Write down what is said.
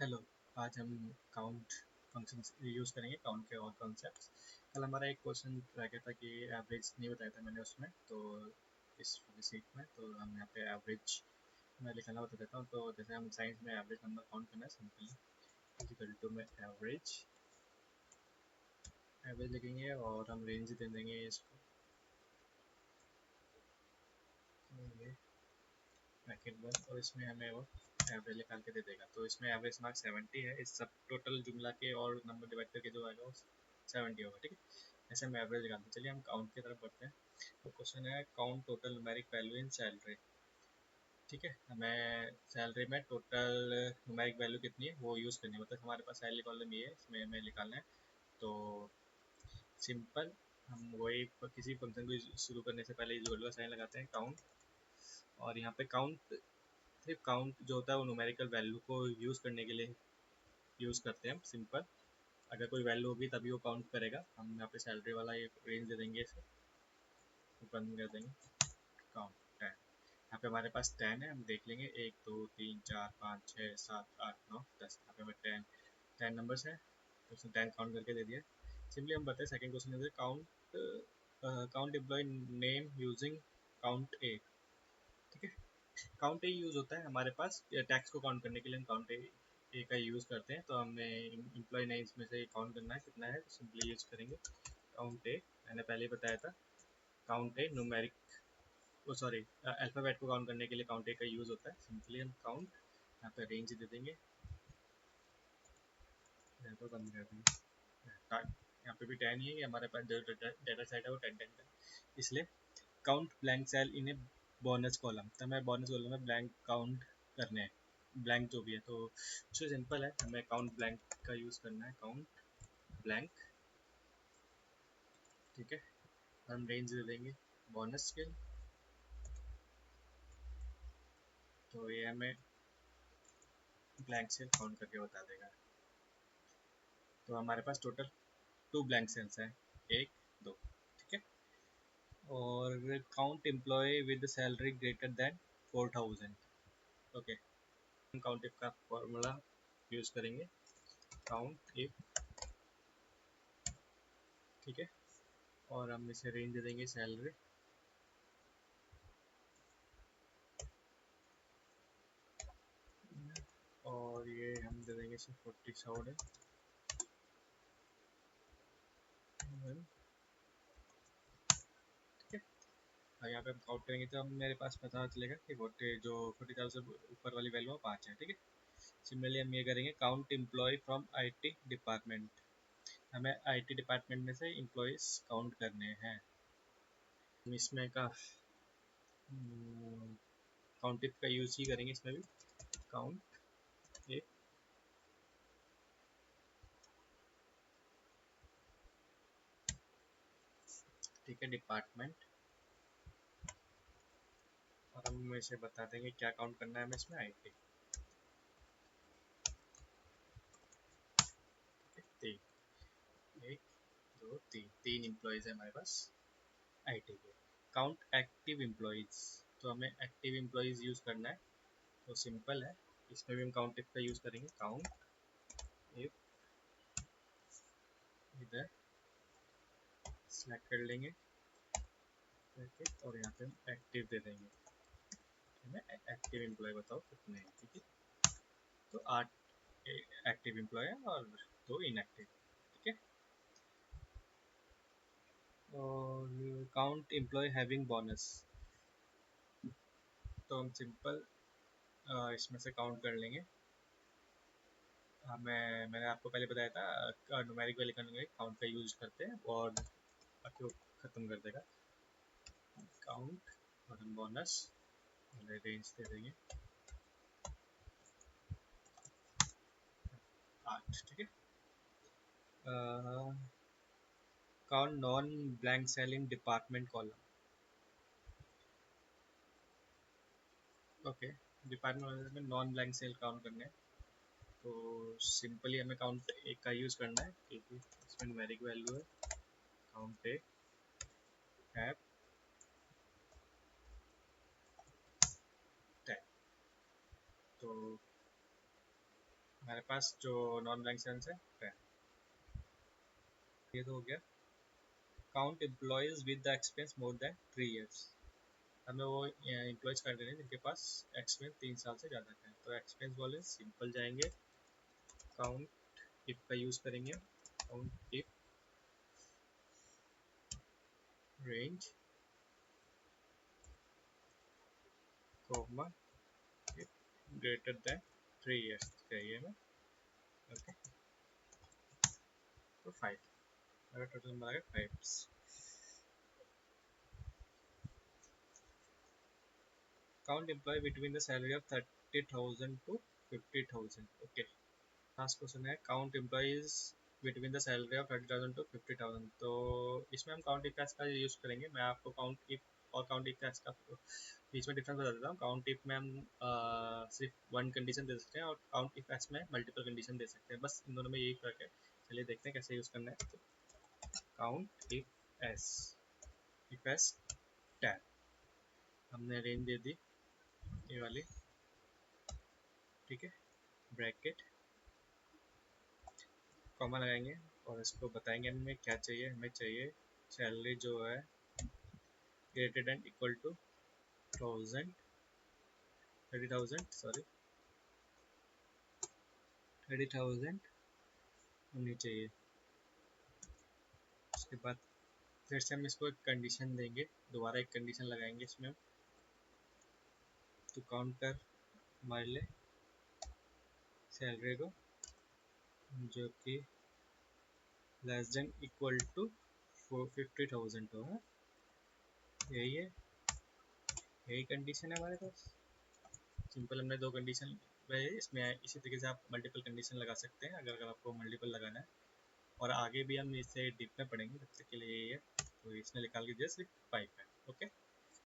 Hello. आज हम count functions use करेंगे, काउंट के और कॉन्सेप्ट्स। कल हमारा एक क्वेश्चन रह गया था कि एवरेज नहीं बताया था मैंने उसमें, तो इस सीट में तो हम यहाँ पे एवरेज मैं लिखना बता देता हूँ। तो जैसे हम साइंस में एवरेज नंबर काउंट करना है सिंपली इक्वल टू में एवरेज लिखेंगे और हम रेंज दे देंगे इसको, ये ब्रैकेट बंद, और इसमें हमें वो एवरेज निकाल के दे देगा। तो इसमें एवरेज मार्क 70 है, इस सब टोटल जुमला के और नंबर डिवाइड करके जो आएगा वो 70 होगा। ठीक है, ऐसे हम एवरेज निकालते हैं। चलिए हम काउंट की तरफ बढ़ते हैं। तो क्वेश्चन है count total numeric value in salary. ठीक है, हमें सैलरी में टोटल न्यूमेरिक वैल्यू कितनी है वो यूज़ करनी है। मतलब हमारे पास सैलरी कॉलम ये है, इसमें हमें निकालना है। तो सिंपल हम वही किसी फंक्शन को शुरू करने से पहले इक्वल का साइन लगाते हैं काउंट, और यहाँ पे काउंट सिर्फ काउंट जो होता है वो न्यूमेरिकल वैल्यू को यूज़ करने के लिए यूज़ करते हैं हम। सिंपल अगर कोई वैल्यू होगी तभी वो काउंट करेगा। हम यहाँ पे सैलरी वाला एक रेंज दे देंगे, इसे बंद कर देंगे। काउंट 10, यहाँ पे हमारे पास 10 है। हम देख लेंगे 1 2 3 4 5 6 7 8 9 10, यहाँ पे हमें 10 नंबर्स है, तो उसने 10 काउंट करके दे दिया। सिंपली हम बताएं सेकंड क्वेश्चन है count employ name using count a. ठीक है, काउंट ए यूज़ होता है हमारे पास टैक्स को काउंट करने के लिए। हम काउंट ए का यूज़ करते हैं। तो हमें एम्प्लॉय ने इसमें से काउंट करना है कितना है, तो सिंपली यूज़ करेंगे काउंट ए। मैंने पहले ही बताया था काउंट ए न्यूमेरिक वो सॉरी अल्फ़ाबेट को काउंट करने के लिए काउंट ए का यूज़ होता है। सिंपली हम काउंट यहाँ पे रेंज दे देंगे, यहाँ पर बंद कर देंगे। यहाँ पे भी 10 ही है, हमारे पास जो डेटा सेट है वो 10 इसलिए count blank cell in a bonus column. तो हमें बोनस कॉलम में ब्लैंक काउंट करने हैं, ब्लैंक जो भी है। तो उससे सिंपल है, हमें काउंट ब्लैंक का यूज़ करना है, काउंट ब्लैंक। ठीक है, हम रेंज दे देंगे बोनस के, तो ये हमें ब्लैंक सेल काउंट करके बता देगा। तो हमारे पास टोटल 2 ब्लैंक सेल्स हैं, 1 2। ठीक है, और count employee with salary greater than 4000। Okay, हम काउंट इफ का फॉर्मूला यूज़ करेंगे, काउंट इफ। ठीक है, और हम इसे रेंज दे देंगे सैलरी, और ये हम दे देंगे इसे 40,000। ठीक है, और यहाँ पे हम काउंट करेंगे तो हम मेरे पास पता चलेगा कि जो 40,000 ऊपर वाली वैल्यू है 5 है। ठीक है, सिमिलरली हम ये करेंगे count employee from IT department. हमें आईटी डिपार्टमेंट में से एम्प्लॉयज़ काउंट करने हैं। इसमें का काउंट इफ का यूज़ ही करेंगे इसमें भी, काउंट इफ। ठीक है, डिपार्टमेंट, और हम इसे बता देंगे क्या काउंट करना है हमें इसमें, आईटी। 3, 1 2 3, 3 एम्प्लॉयज़ है हमारे पास आईटी के। काउंट एक्टिव एम्प्लॉयज़, तो हमें एक्टिव एम्प्लॉयज़ यूज़ करना है। तो सिंपल है, इसमें भी हम काउंट इफ का यूज़ करेंगे, काउंट इफ। इधर सेलेक्ट कर लेंगे और यहाँ पे हम एक्टिव दे देंगे, हमें एक्टिव एम्प्लॉय बताओ कितने हैं। ठीक है, तो 8 एक्टिव एम्प्लॉय है और 2 इनएक्टिव। ठीक है, और काउंट एम्प्लॉय हैविंग बोनस, तो हम सिंपल इसमें से काउंट कर लेंगे। मैंने आपको पहले बताया था न्यूमेरिक वैल्यू करने के लिए काउंट का यूज करते हैं और आपको ख़त्म कर देगा काउंट, और हम बोनस रेंज दे देंगे 8। ठीक है, count non blank cell in department column. Okay, department में नॉन ब्लैंक सेल काउंट करने हैं। तो सिंपली हमें काउंट एक का यूज़ करना है क्योंकि इसमें न्यूमेरिक वैल्यू है, काउंट एक है 10। तो हमारे पास जो नॉन ब्लैंक सेल्स है 10। ये तो हो गया। Count employees with the experience more than 3 years। हमें वो एम्प्लॉयज कर देने जिनके पास एक्सपीरियंस 3 साल से ज़्यादा का है। तो एक्सपीरियंस वाले सिंपल जाएंगे, काउंट इफ का यूज़ करेंगे। Count if range comma if greater than 3 years चाहिए हमें। ओके, तो 5 अगर टोटल नंबर आ गया 5। Count employ between the salary of 30,000 to 50,000। Okay, last question है count employees between the salary of 30,000 to 50,000। तो इसमें हम काउंट इफ का यूज़ करेंगे। मैं आपको काउंट इफ और काउंट इफ का बीच में डिफरेंस बता देता हूँ। काउंट इफ में हम सिर्फ वन कंडीशन दे सकते हैं और काउंट इफ एस में मल्टीपल कंडीशन दे सकते हैं। बस इन दोनों में यही फर्क है। चलिए देखते हैं कैसे यूज़ करना है। तो काउंट इफ एस टैब, हमने रेंज दे दी ये वाली, ठीक है। ब्रैकेट कॉमा लगाएंगे और इसको बताएंगे हमें क्या चाहिए। हमें चाहिए सैलरी जो है greater than equal to 30,000 sorry 30,000 होनी चाहिए। उसके बाद फिर से हम इसको एक कंडीशन देंगे, दोबारा एक कंडीशन लगाएंगे इसमें। तो काउंट कर हमारे लिए सैलरी को जो कि लेस देन इक्वल टू 50,000 हो, है यही है, यही कंडीशन है हमारे पास। सिंपल हमने दो कंडीशन है इसमें। इसी तरीके से आप मल्टीपल कंडीशन लगा सकते हैं अगर आपको मल्टीपल लगाना है। और आगे भी हम इससे डीप में पढ़ेंगे, तब तक के लिए यही है। तो इसमें निकाल के दिया सिर्फ 5 है। ओके।